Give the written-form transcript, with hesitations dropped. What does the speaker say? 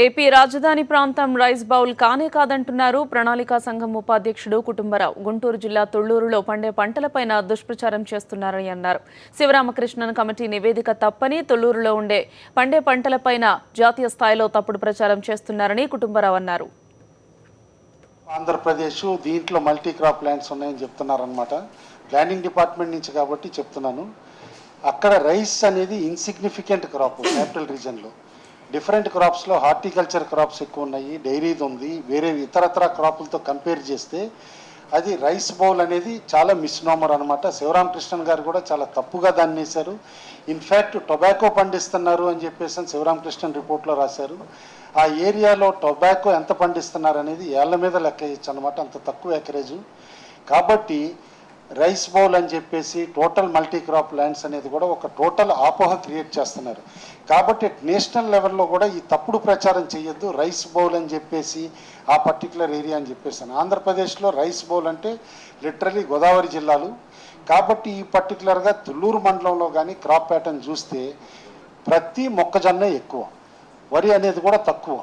AP రాజధాని ప్రాంతం rice bowl కానే కాదంటున్నారు ప్రణాళికా సంఘం ఉపాధ్యక్షుడు కుటుంబరావు. గుంటూరు జిల్లా తుళ్లూరులో పండే పంటలపైన దుష్ప్రచారం చేస్తున్నారని అన్నారు. శివరామకృష్ణన్ కమిటీ నివేదిక తప్పని, తుళ్లూరులో ఉండే పండే పంటలపైన జాతీయ స్థాయిలో తప్పుడు ప్రచారం చేస్తున్నారని కుటుంబరావు అన్నారు. ఆంధ్రప్రదేశ్ దీంట్లో మల్టీ క్రాప్ ల్యాండ్స్ ఉన్నాయని చెప్తున్నారనమాట. ప్లానింగ్ డిపార్ట్మెంట్ నుంచి కాబట్టి చెప్తున్నాను. అక్కడ రైస్ అనేది ఇన్సిగ్నిఫికెంట్ క్రాప్ క్యాపిటల్ రీజన్లో. డిఫరెంట్ క్రాప్స్లో హార్టికల్చర్ క్రాప్స్ ఎక్కువ ఉన్నాయి, డైరీది ఉంది. వేరే ఇతరత్ర క్రాపులతో కంపేర్ చేస్తే అది రైస్ బౌల్ అనేది చాలా మిస్నోమర్ అనమాట. శివరామకృష్ణన్ గారు కూడా చాలా తప్పుగా దాన్ని వేశారు. ఇన్ఫ్యాక్ట్ టొబాకో పండిస్తున్నారు అని చెప్పేసి శివరామకృష్ణన్ రిపోర్ట్లో రాశారు. ఆ ఏరియాలో టొబాకో ఎంత పండిస్తున్నారు అనేది ఏళ్ల మీద లెక్క వేయచ్చు అనమాట, అంత తక్కువ ఎకరేజు. కాబట్టి రైస్ బౌల్ అని చెప్పేసి టోటల్ మల్టీ క్రాప్ ల్యాండ్స్ అనేది కూడా ఒక టోటల్ ఆపోహ క్రియేట్ చేస్తున్నారు. కాబట్టి నేషనల్ లెవెల్లో కూడా ఈ తప్పుడు ప్రచారం చేయొద్దు. రైస్ బౌల్ అని చెప్పేసి ఆ పర్టికులర్ ఏరియా అని చెప్పేసాను. ఆంధ్రప్రదేశ్లో రైస్ బౌల్ అంటే లిటరలీ గోదావరి జిల్లాలు. కాబట్టి ఈ పర్టికులర్గా తుళ్లూరు మండలంలో కానీ క్రాప్ ప్యాటర్న్ చూస్తే ప్రతి మొక్కజొన్న ఎక్కువ, వరి అనేది కూడా తక్కువ.